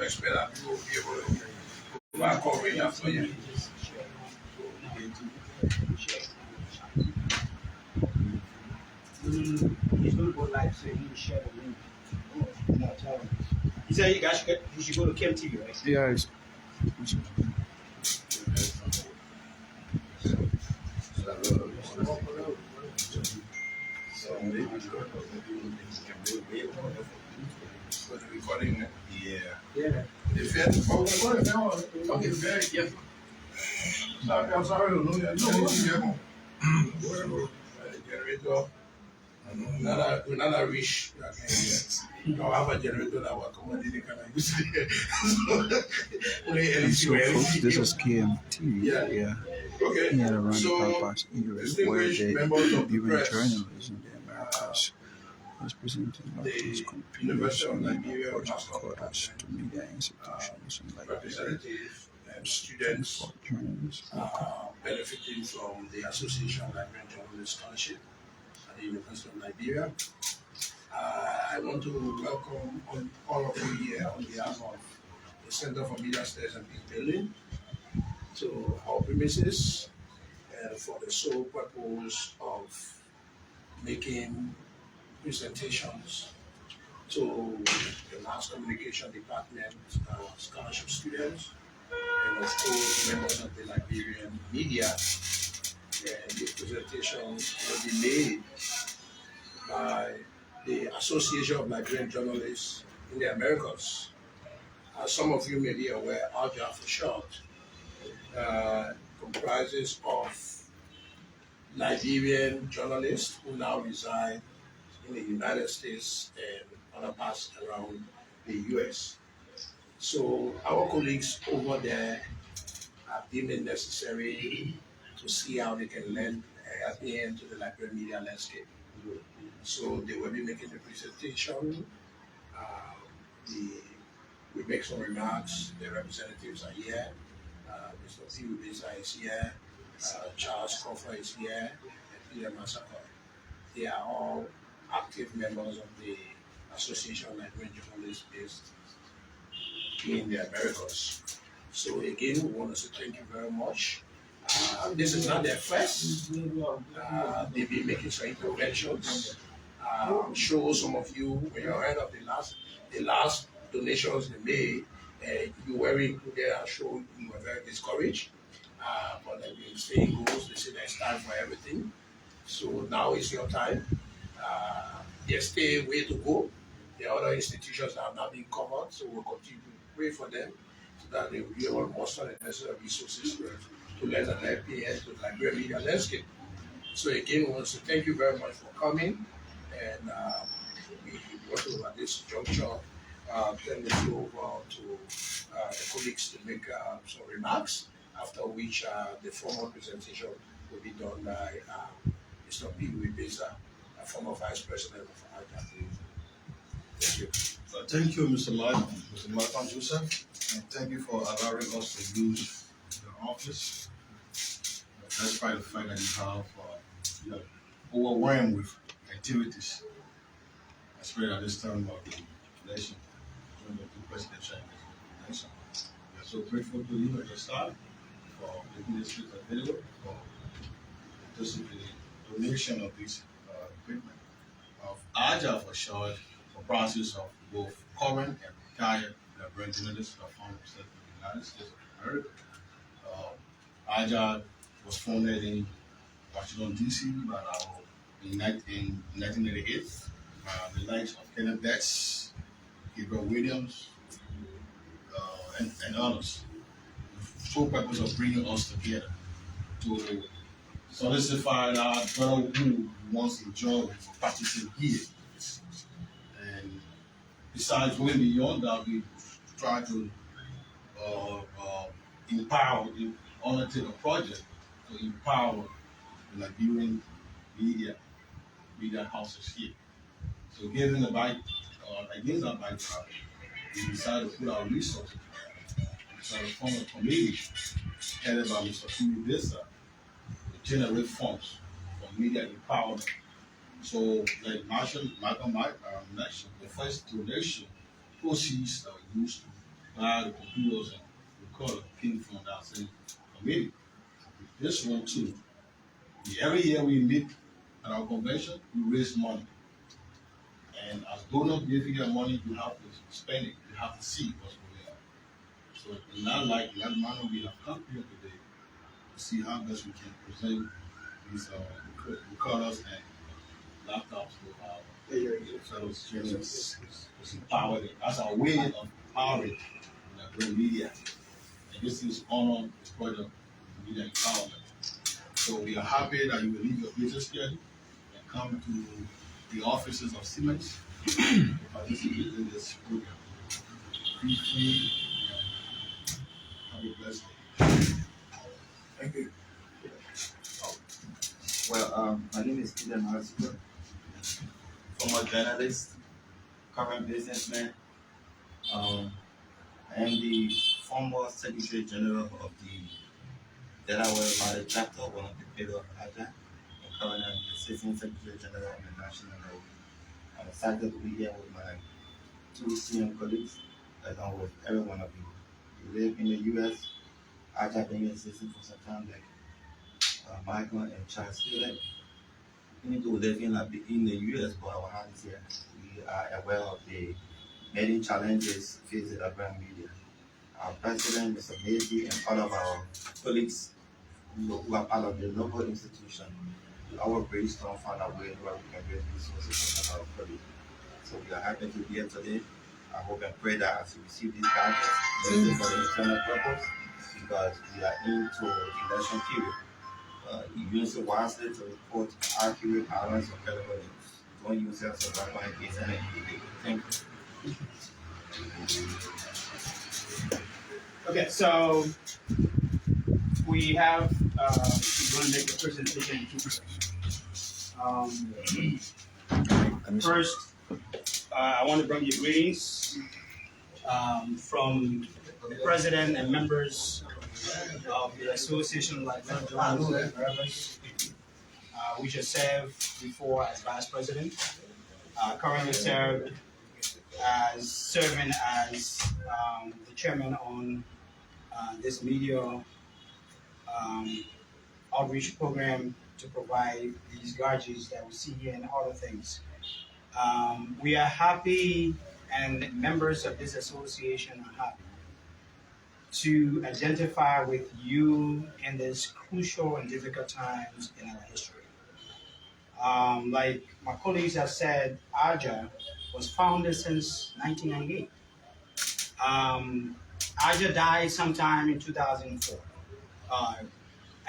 expect that people will be able to provide coverage after you. He's going to go live, so he will share the link. He said you should go to Kim TV, right? Yeah. Recording. Yeah. Okay, very careful. I'm sorry, generator. Another wish. You don't have a generator that will accommodate kind of use. So folks, this is KMTV. Yeah. Okay. In and around So, the Belfast area, where the Liberian journalists in the Americas was presenting largest compilation of project quarters to media institutions in Liberia. Representatives and students benefiting from the Association of Liberian Journalists Scholarship at the University of Liberia. I want to welcome all of you here on behalf of the Center for Media Studies and Peace Building to our premises for the sole purpose of making presentations to the mass communication department, scholarship students, and of course members of the Liberian media. And the presentations will be made by the Association of Liberian Journalists in the Americas. As some of you may be aware, ALJA for short, comprises of Liberian journalists who now reside in the United States and other parts around the US. So our colleagues over there have deemed it necessary to see how they can lend a hand to the Liberian media landscape. So they will be making the presentation. We make some remarks. The representatives are here. Mr. T. Ubeza is here. Charles Crawford is here. And Peter Massacre. They are all active members of the Association of Liberian Journalists based in the Americas. So again, we want to say thank you very much. This is not their first. They've been making some interventions. I'm sure some of you, when you heard of the last donations they made, you were included. I'm sure you were very discouraged. But like the saying goes, they say there's time for everything. So now is your time. There's still a way to go. There are other institutions that have not been covered, so we'll continue to pray for them so that they will be able to muster the necessary resources to lend an LPN to the Liberian media landscape. So again, we want to say thank you very much for coming, and we want to, at this juncture, turn the floor over to the colleagues to make some remarks, after which the formal presentation will be done by Mr. P. Ubeza, former Vice President of ALJA. Thank you. Thank you, Mr. Malcolm Joseph, and thank you for allowing us to use your office. Despite the fact that you are overwhelmed with activities, especially at this time of the election, during the presidential election. We are so grateful to you at the start for making this space available for the donation of this equipment of ALJA for short, for process of both current and retired Liberian journalists that found themselves in the United States of America. ALJA was founded in Washington, D.C. in 1988 by the likes of Kenneth Betts, Gabriel Williams, and others. The sole purpose of bringing us together to solidify our brother who wants a job for practicing here. And besides going beyond that, we try to empower the undertaker project to empower the Liberian media houses here. So against that backdrop, we decided to put our resources to form a committee headed by Mr. P. Ubeza to generate funds for media empowerment. So, like Malcolm mentioned, the first donation proceeds that were used to buy the computers and recorder came from that same committee. This one too. Every year we meet at our convention, we raise money. And as donors, if you get money, you have to spend it. You have to see what's going on. So in that manner, we have come here today to see how best we can present these recorders and laptops to our fellow students. To empower them. That's our way of empowering the media. And this is honor this project, media empowerment. So we are happy that you will leave your busy schedule and come to the offices of Siemens to participate in this program. Feel free. Have a blessed day. Thank you. Well, my name is Peter Marzico, former journalist, current businessman. I am the former Secretary General of the Delaware Valley Chapter, one of the pillars of ALJA, and currently I'm the Assistant Secretary General of the National Level. I'm excited to be here with my two senior colleagues, along with every one of you. You live in the U.S., ALJA being assistant for some time, like Michael and Charles Taylor. We do live in the U.S., but our hands here. We are aware of the many challenges facing the brand media. Our president, Mr. Maisie, and all of our colleagues who are part of the local institution, we all brainstorm, find a way where we can raise resources for our colleagues. So we are happy to be here today. I hope and pray that as you receive these gadgets, use it for the internal purpose, because we are into the election period. You use it wisely to report accurate, balanced, or credible news. Don't use it as a weapon against any individual. Thank you. Okay, so we have, we're going to make the presentation in two first, I want to bring you greetings from the president and members of the Association of Liberian Journalists, which I served before as vice president. Currently serving as the chairman on this media outreach program to provide these gadgets that we see here and other things. We are happy, and members of this association are happy to identify with you in these crucial and difficult times in our history. Like my colleagues have said, ALJA was founded since 1998. ALJA died sometime in 2004.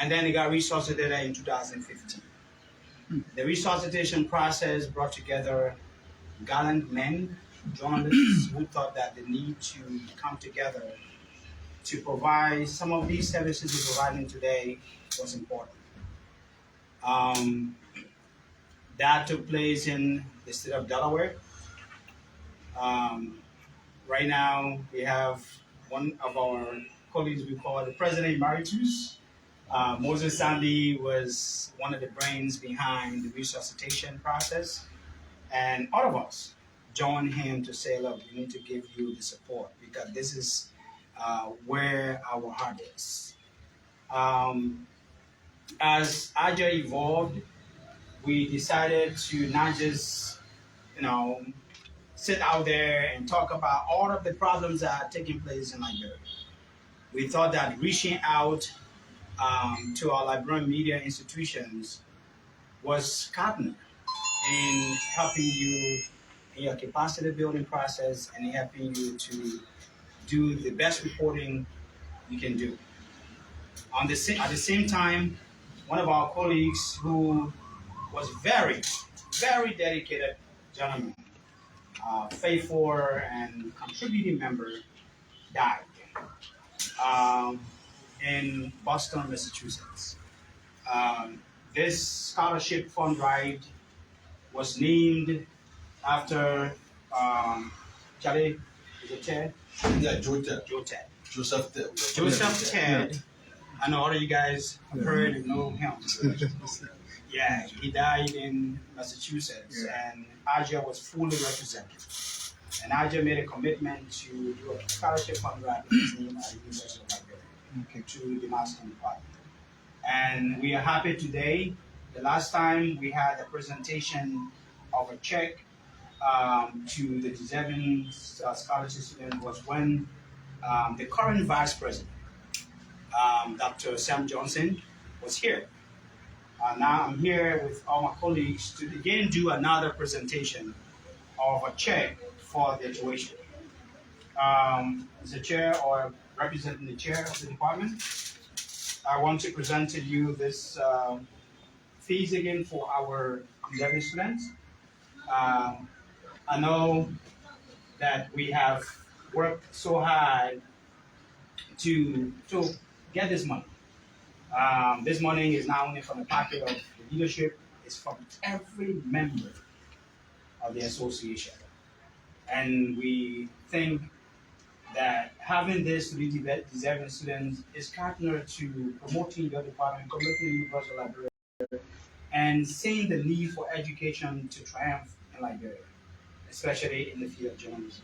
And then it got resuscitated in 2015. The resuscitation process brought together gallant men, journalists who thought that the need to come together to provide some of these services we're providing today was important. That took place in the state of Delaware. Right now, we have one of our colleagues we call the President Emeritus. Moses Sandy was one of the brains behind the resuscitation process. And all of us joined him to say, look, we need to give you the support because this is where our heart is. As ALJA evolved, we decided to not just, sit out there and talk about all of the problems that are taking place in Liberia. We thought that reaching out to our Liberian media institutions was cardinal in helping you in your capacity building process and in helping you to do the best reporting you can do. At the same time, one of our colleagues who was very, very dedicated gentleman, faithful and contributing member, died in Boston, Massachusetts. This scholarship fund drive was named after Charlie, is it Ted? Yeah, Joe Ted. Joseph Ted. Joseph Ted. I know all of you guys have heard and know him. Yeah, he died in Massachusetts, and ALJA was fully represented. And ALJA made a commitment to do a scholarship fundraising at the University of Liberia to the Master Department. And we are happy today. The last time we had a presentation of a check to the deserving scholarship student was when the current vice president, Dr. Sam Johnson, was here. Now I'm here with all my colleagues to again do another presentation of a check for the tuition. As the chair or representing the chair of the department, I want to present to you this fees again for our deserving students. I know that we have worked so hard to get this money. This money is not only from the pocket of the leadership, it's from every member of the association. And we think that having this to the deserving students is partner to promoting your department, promoting universal Liberia, and seeing the need for education to triumph in Liberia, especially in the field of journalism.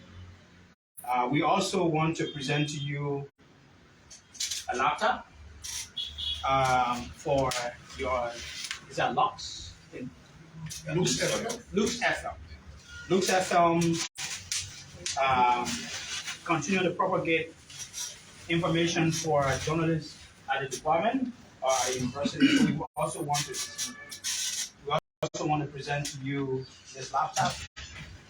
We also want to present to you a laptop for your, is that Lux? Lux FM. Lux FM. Lux FM continue to propagate information for journalists at the department or at the university. We also want to present to you this laptop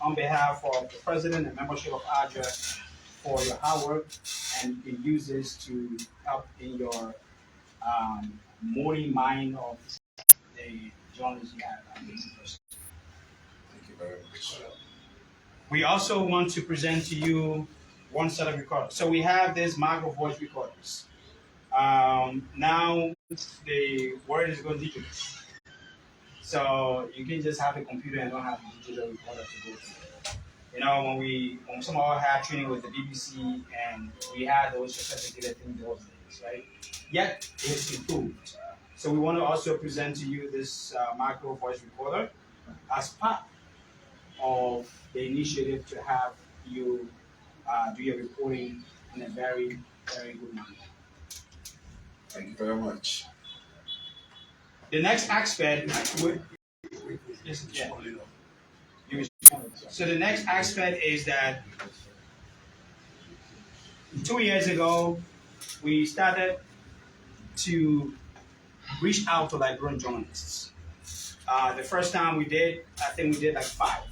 on behalf of the president and membership of ALJA for your hard work, and you can use this to help in your molding mind of the journalists you have at the university. Thank you very much. We also want to present to you one set of recorders. So we have this micro voice recorders. Now the word is going digital. So you can just have a computer and don't have a digital recorder to go to. You know, when some of us had training with the BBC and we had those sophisticated things those days, right? Yet it's improved. So we want to also present to you this micro voice recorder as part of the initiative to have you do your reporting in a very, very good manner. Thank you very much. The next aspect, so the next aspect is that 2 years ago, we started to reach out to Liberian journalists. The first time we did, I think we did like 5.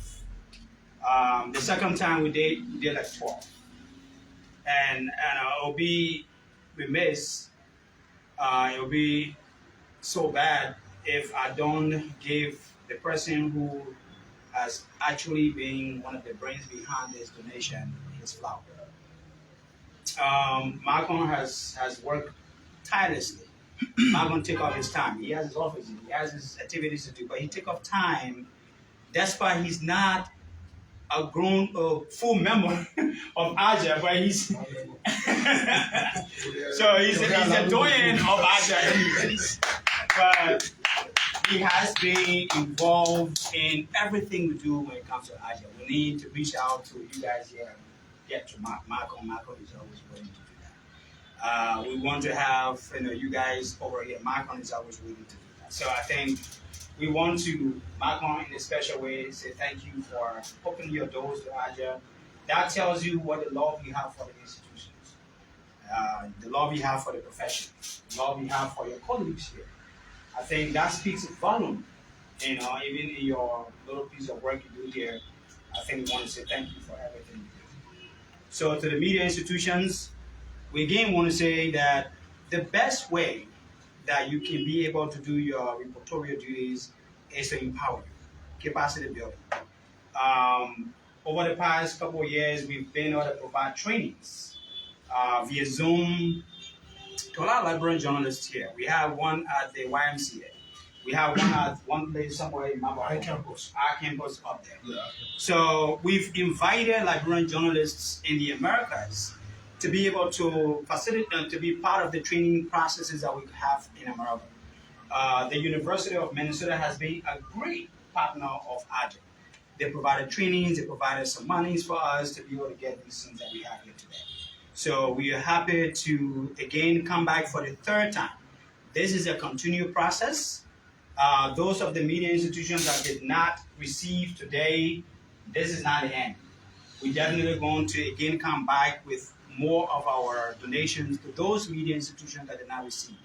The second time we did like 12. And it'll be remiss, it'll be so bad if I don't give the person who has actually been one of the brains behind this donation his flower. Malcolm has worked tirelessly. Malcolm take off his time. He has his office, he has his activities to do, but he take off time despite he's not a grown, full member of ALJA, but he's so he's a doyen of ALJA anyways. But he has been involved in everything we do when it comes to ALJA. We need to reach out to you guys here and get to Malcolm. Malcolm is always willing to do that. We want to have you guys over here. Malcolm is always willing to do that. So I think we want to, Malcolm, in a special way, say thank you for opening your doors to ALJA. That tells you what the love you have for the institutions, the love you have for the profession, the love you have for your colleagues here. I think that speaks volume. Even in your little piece of work you do here, I think we want to say thank you for everything you do. So to the media institutions, we again want to say that the best way that you can be able to do your reportorial duties is to empower you, capacity building. Over the past couple of years, we've been able to provide trainings via Zoom to a lot of Liberian journalists here. We have one at the YMCA. We have one at one place somewhere in our campus up there. Yeah. So we've invited Liberian journalists in the Americas to be able to facilitate, to be part of the training processes that we have in America. The University of Minnesota has been a great partner of ALJA. They provided trainings, they provided some monies for us to be able to get these things that we have here today. So we are happy to again come back for the third time. This is a continued process. Those of the media institutions that did not receive today, this is not the end. We're definitely going to again come back with more of our donations to those media institutions that did not receive.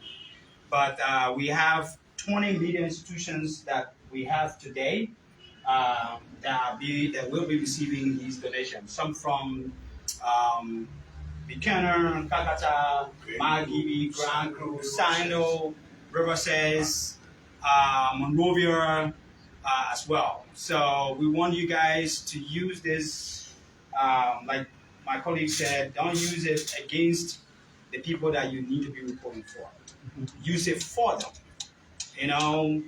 But we have 20 media institutions that we have today that will be receiving these donations. Some from Buchanan, Kakata, Magibi, Grand Cruz, Sino, Riverside, Monrovia as well. So we want you guys to use this, like my colleague said, don't use it against the people that you need to be reporting for. Use it for them. You know,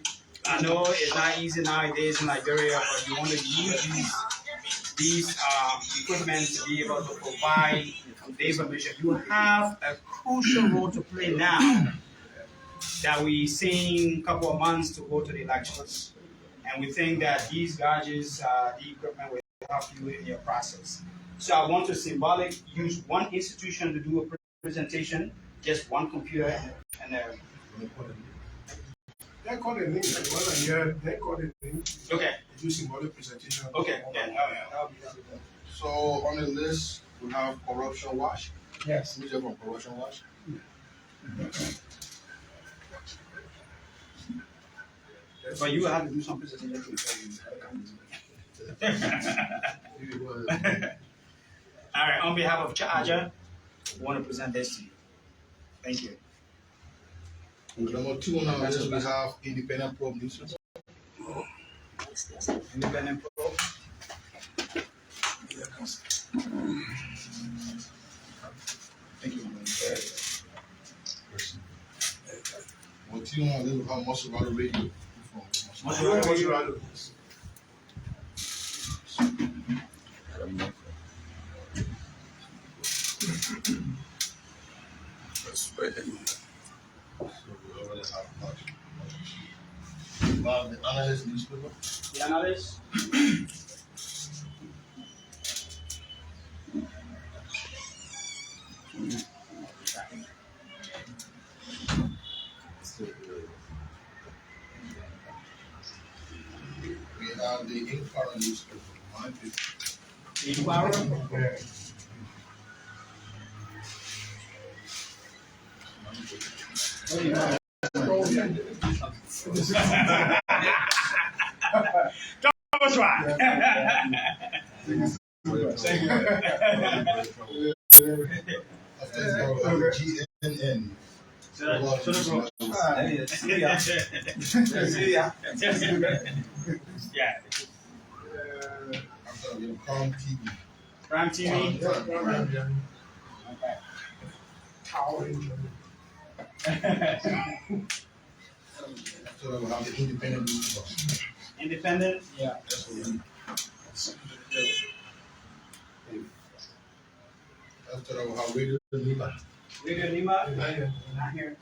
I know it's not easy nowadays in Liberia, but you want to use these equipment to be able to provide the information. You have a crucial role to play now that we're seeing a couple of months to go to the elections. And we think that these gadgets, the equipment will help you in your process. So I want to symbolic use one institution to do a presentation, just one computer and They call it link. They call it link. okay. Do symbolic presentation. Okay. Yeah. So on the list, we have Corruption Watch. Yes. Who's there from Corruption Watch? But you will have to do some presentation. All right. On behalf of ALJA, we want to present this to you. Thank you. Number 2 on our list, we have Independent Probe Newspaper. Independent Pro. Thank you. Number 2 on our list, we have Maserati Radio. Maserati. So we already have much. We have the Analyst Newspaper. The analyst. We have the Inquirer Newspaper. Inquirer. Yeah. Double try. After that, we have GNN. Yeah. After that, we have Prime TV. Prime TV. Okay. Tower After that, we have the Independent Newspaper. Independent. Yeah. That's what we need. After that, we have Radio Lima. Radio Lima. Not here.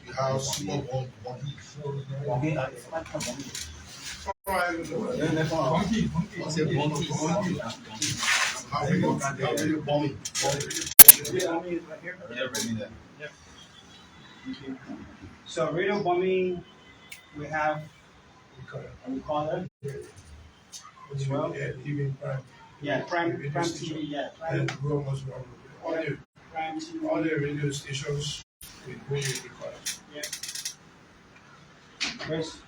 We have Super Bonky. Radio Bombing. So radio bombing, we have we call it. Well, even Prime. Yeah, Prime TV. Yeah, And almost all the Prime TV. all the radio stations with radio record. Yeah. Chris.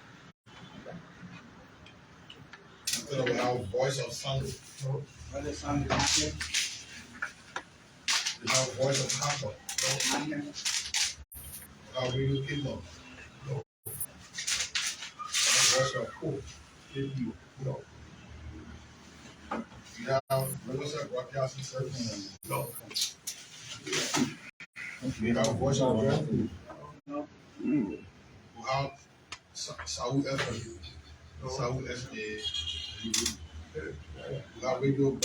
After that, we have Voice of Sunday. Brother Son is not here. We have Voice of Harper. Not here. We have Radio Kingdom. No. Voice of Hope. No. We have Riverside Broadcasting Service. No. We have Voice of Revenue. No. We have Saul FM. Saul SA. We have Radio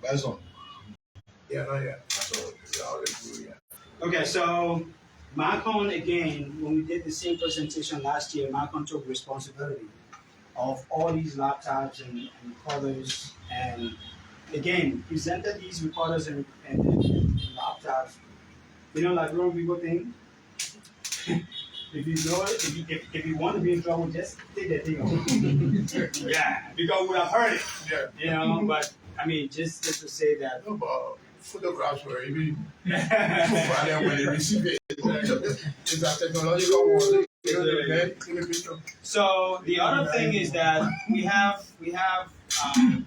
Bazon. Yeah, not yet. So yeah, all the blue, yeah. Okay, so Marcon again, when we did the same presentation last year, Marcon took responsibility of all these laptops and recorders, and again presented these recorders and laptops. You know, like little people think. If you know it, if you want to be in trouble, just take that thing off. Yeah, because we have heard it. Yeah. You know, but I mean, just to say that. No, but photographs were even and then when they receive it, it's a technological world. So the other thing is that we have a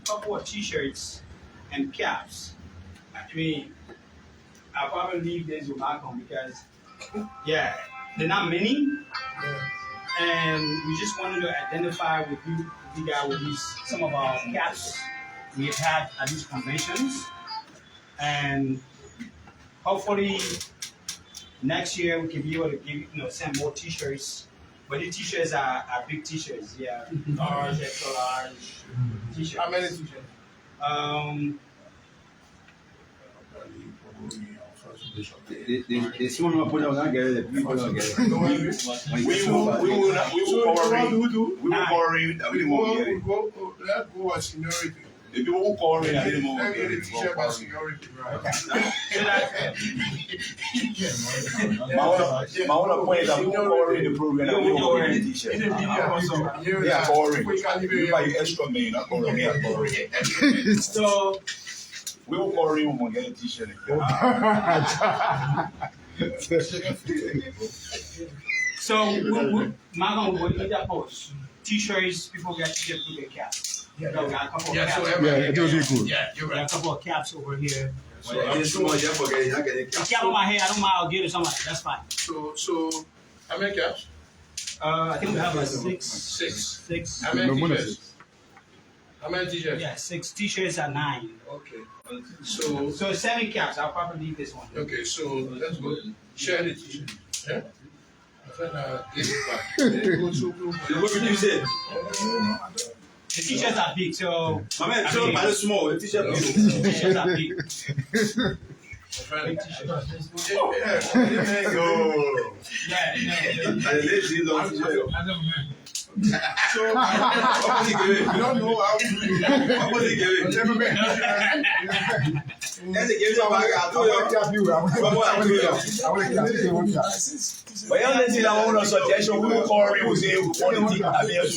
couple of T-shirts and caps. I mean, I'll probably leave this with Malcolm because, yeah, they're not many, and we just wanted to identify with you guys with some of our caps we've had at these conventions, and hopefully next year we can be able to send more T-shirts. But the T-shirts are big T-shirts, yeah, large, extra large T-shirts. How many T-shirts? The someone will put on get it, people don't get it. We will call in, we won't get it. Let's go with seniority. The people who call in, I didn't know. Let me get a T-shirt by seniority. My own point is that we call in the program, we won't get a t-shirt. Yeah, boring. You buy extra main, not call in. So we will call in, we won't get a t-shirt. So Malcolm will need that post. T-shirts, people get T-shirts with their caps. We got a couple of caps. It will be good. Yeah, you're We got right. a couple of caps over here. The The cap on my head, I don't mind. I'll get it somebody. That's fine. So how many caps? I think we have like Six. six. How many T-shirts? How many T-shirts? Yeah, 6 T-shirts are 9. Okay. So 7 caps. I'll probably leave this one. okay, so let's go share the T-shirt. Yeah. Get it back. What did you say? The T-shirts are big, so I mean, so by the small, the t-shirt the is T-shirts are big. Big T-shirt. Yo. Yeah, And the ladies don't t-shirt. So What was he giving? I don't know how to What was he giving? never been. That's a game bag. I told you. But you don't see that one on suggestion. We will call him. We say we want to take. I mean,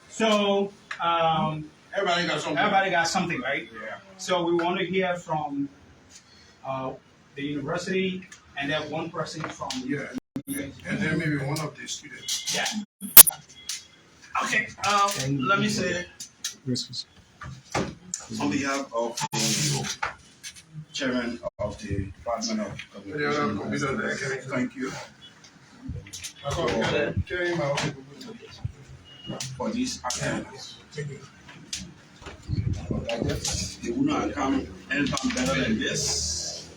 So Everybody got something. everybody got something, right? Yeah. So we want to hear from the university, and then one person from Yeah. And then maybe one of the students. yeah. Okay. Let me say. On behalf of the chairman of the Department of Communication, Thank you. for these activities. They will not come anytime better than this.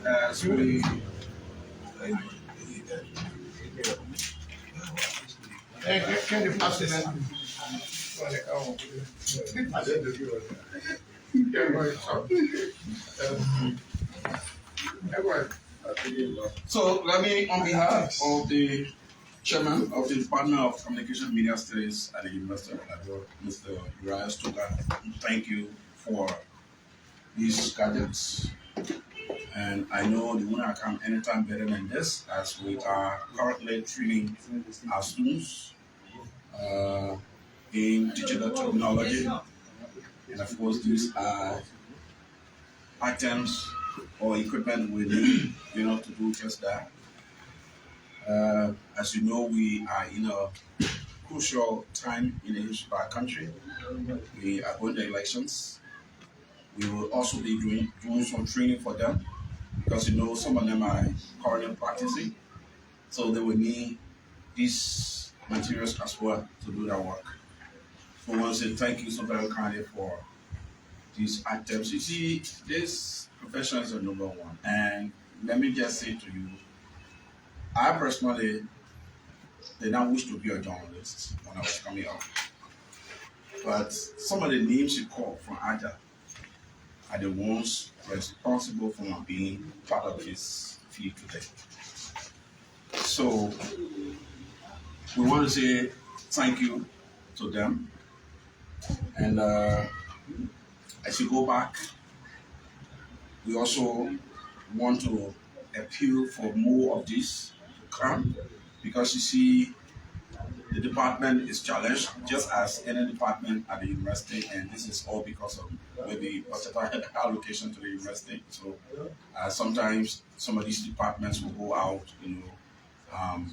As we Can you pass it then? So let me, on behalf of the chairman of the Department of Communication and Media Studies at the University of Liberian, Mr. Uriah Stuka, thank you for these gadgets. And I know they will not come anytime better than this, as we are currently training our students in digital technology. And of course, these are items or equipment we need, to do just that. As you know, we are in a crucial time in the history of our country. We are going to elections. We will also be doing some training for them because some of them are currently practicing. So they will need these materials as well to do their work. So I want to say thank you so very kindly for these items. You see, this profession is a number one. And let me just say to you, I personally did not wish to be a journalist when I was coming up. But some of the names you call from ALJA are the ones responsible for my being part of this field today. So we want to say thank you to them. And as you go back, we also want to appeal for more of this to come, because you see, the department is challenged just as any department at the university, and this is all because of maybe budgetary allocation to the university. So sometimes some of these departments will go out,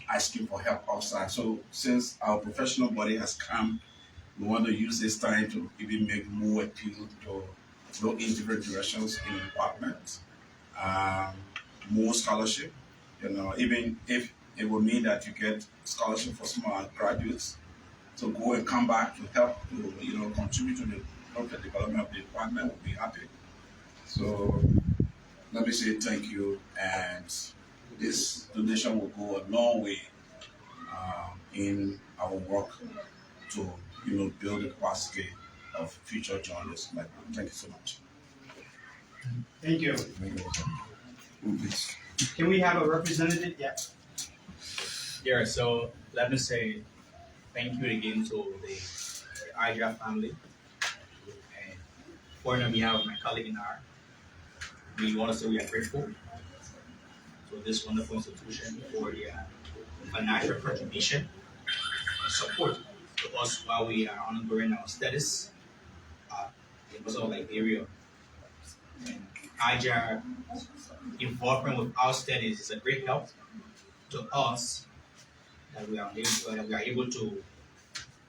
asking for help outside. So since our professional body has come, we want to use this time to even make more appeal to look in different directions in the department, more scholarship, even if it will mean that you get scholarship for some of our graduates to go and come back to help to, contribute to the development of the department, will be happy. So let me say thank you, and this donation will go a long way in our work to, build the capacity of future journalists. Thank you so much. Thank you. Can we have a representative? Yeah. Yeah, so let me say thank you again to the ALJA family. And for on behalf of my colleague in R, we want to say we are grateful to this wonderful institution for their financial contribution and support to us while we are ongoing our studies in also Liberia. And ALJA involvement with our studies is a great help to us, that we are able to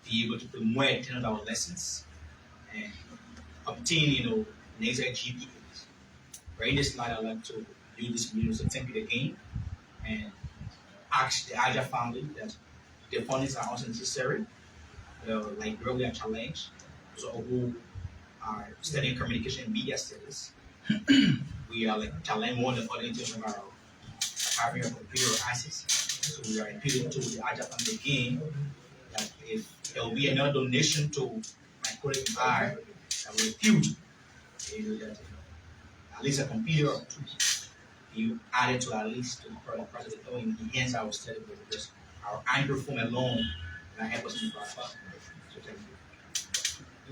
pay more attention to our lessons and obtain, necessary GPAs. Right in this slide, I'd like to use this video to thank you again and ask the ALJA family that the fundings are also necessary. Like we are challenged, so who are studying communication and media studies, we are challenged more than other in terms of our having a computer access. So we are appealing to the ALJA family again that if there will be another donation to my colleague and I, that will repute that at least a computer or two be added to at least to the process of enhance our study, because our Android phone alone can help us in the process. So thank you.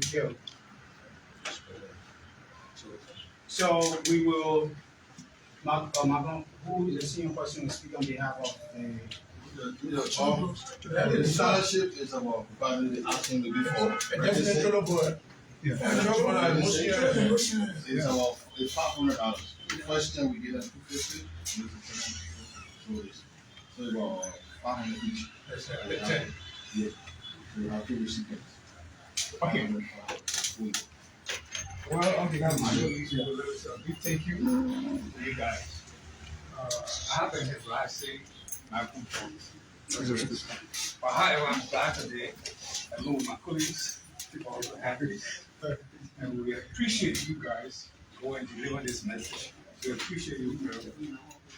Thank you. So we will, Malcolm, who is the senior person to speak on behalf of The scholarship is about providing the action to be for. It's about $500. The first time we get us $250, so it's about $500 each. Yeah. We have two recipients. Okay. Well, on behalf of my colleagues, we thank you, you guys. I haven't had last say my complaints. But however, I'm glad today, along with my colleagues, people are happy. And we appreciate you guys going to deliver this message. We appreciate you.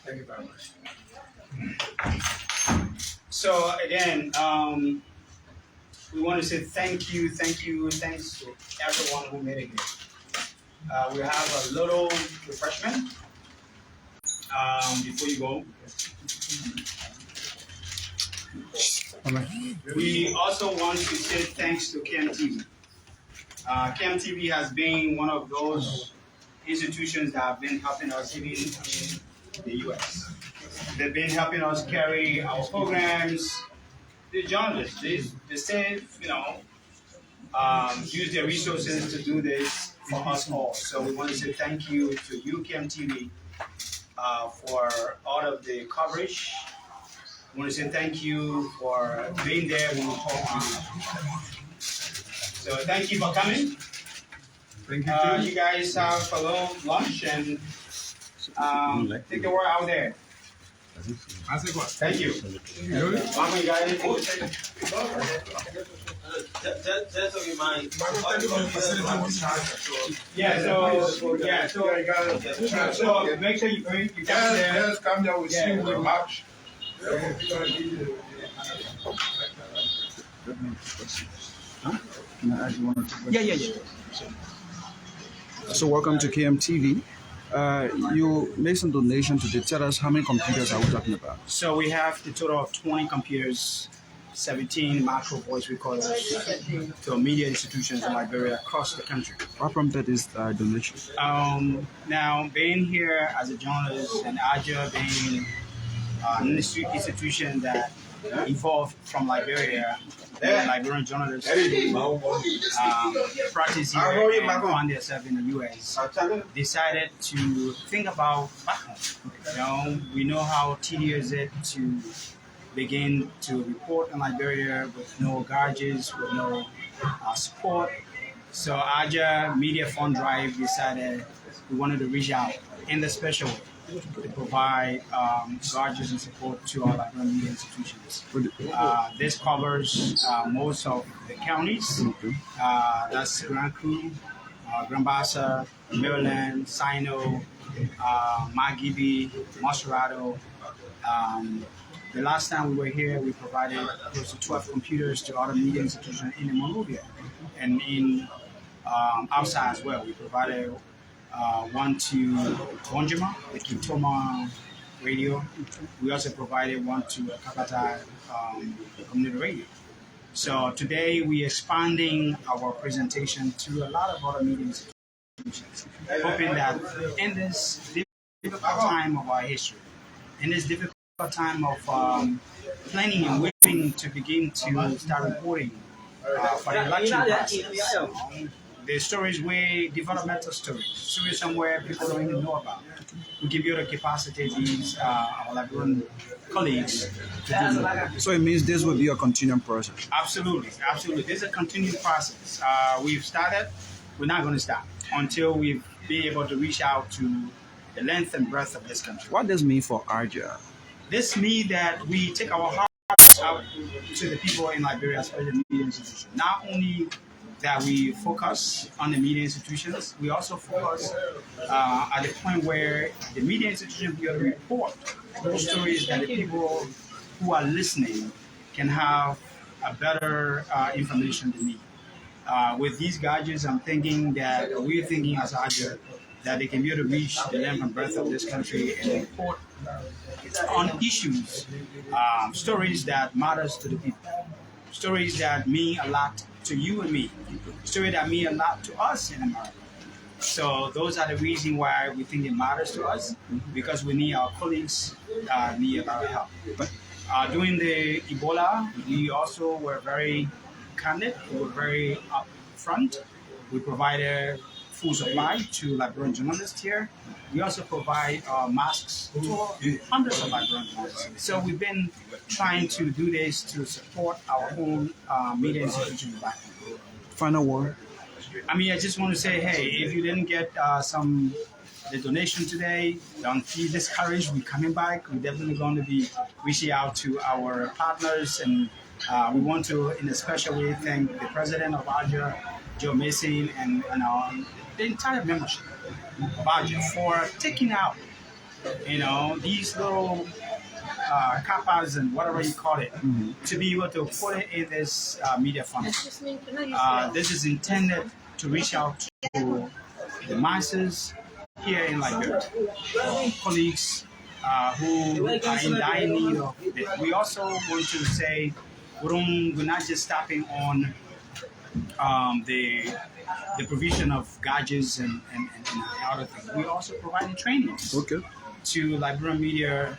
Thank you very much. So again, we want to say thanks to everyone who made it here. We have a little refreshment before you go. We also want to say thanks to KMTV. KMTV has been one of those institutions that have been helping us even in the US. They've been helping us carry our programs. The journalists, they say, use their resources to do this for us all. So we want to say thank you to KMTV for all of the coverage. I want to say thank you for being there when we talk on. So thank you for coming. Thank you. You guys have a little lunch and take the word out there. I said what? Thank you. Mama, you got anything to say? Just so you mind. So make sure you bring you come there. Yes, come there with you with March. Huh? Can I ask you one or two questions? Yeah. So welcome to KMTV. You made some donation today. Tell us how many computers are we talking about? So we have the total of 20 computers, 17 micro voice recorders to media institutions in Liberia across the country. What prompted this donation? Now, being here as a journalist and ALJA being an institution that evolved from Liberia, Liberian journalists practice here and find themselves in the U.S. decided to think about back home. We know how tedious it to begin to report in Liberia with no gauges, with no support. So ALJA Media Fund Drive decided we wanted to reach out in the special way to provide gauges and support to our Liberian media institutions. This covers most of the counties. That's Grand Crew, Grand Bassa, Maryland, Sino, Magibi, Maserado. The last time we were here, we provided close to 12 computers to other media institutions in Monrovia and in outside as well. We provided one to Bonjima, the Kitoma radio. We also provided one to Kakata community radio. So today we're expanding our presentation to a lot of other media institutions, hoping that in this difficult time of our history, in this difficult time of planning and waiting to begin to start reporting for the election process. The stories were developmental stories somewhere people don't even know about. We give you the capacity these our Liberian colleagues to do that. So it means this will be a continuing process. Absolutely. This is a continuing process. We've started. We're not going to stop until we've been able to reach out to the length and breadth of this country. What does it mean for ALJA? This means that we take our hearts out to the people in Liberia, especially the media institutions. Not only that we focus on the media institutions, we also focus at the point where the media institutions will report those stories that the people who are listening can have a better information they need. With these gadgets, we're thinking as ALJA that they can be able to reach the length and breadth of this country and report on issues, stories that matters to the people, stories that mean a lot to you and me, stories that mean a lot to us in America. So those are the reasons why we think it matters to us, because we need our colleagues need a lot of help. During the Ebola, we also were very candid, we were very upfront. We provided full supply to Liberian journalists here. We also provide masks to hundreds of Liberian journalists. So we've been trying to do this to support our own media institutions back home. Final word. I just want to say, hey, if you didn't get the donation today, don't feel discouraged. We're coming back. We're definitely going to be reaching out to our partners, and we want to, in a special way, thank the president of ALJA, Joe Mason, and the entire membership of ALJA for taking out, these little kappas and whatever you call it, to be able to put it in this media fund. This is intended to reach out to the masses here in Liberia, colleagues who are in dire need of it. We also want to say we're not just stopping on the provision of gadgets and other things. We also provide trainings to Liberian media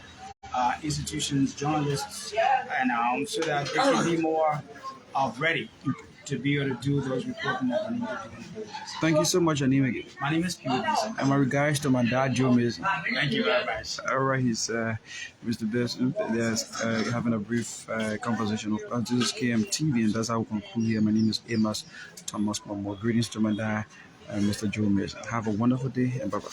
institutions, journalists, and so that they can be more ready to be able to do those reporting that we need to do. Thank you so much, your name again. My name is Peter. And my regards to my dad, Joe Mason. Thank you very much. All right, he's Mr. Besson. There's having a brief conversation with us. This is KMTV, and that's how we conclude here. My name is Amos Thomas Momo. Greetings to my dad, Mr. Joe Mason. Have a wonderful day, and bye-bye.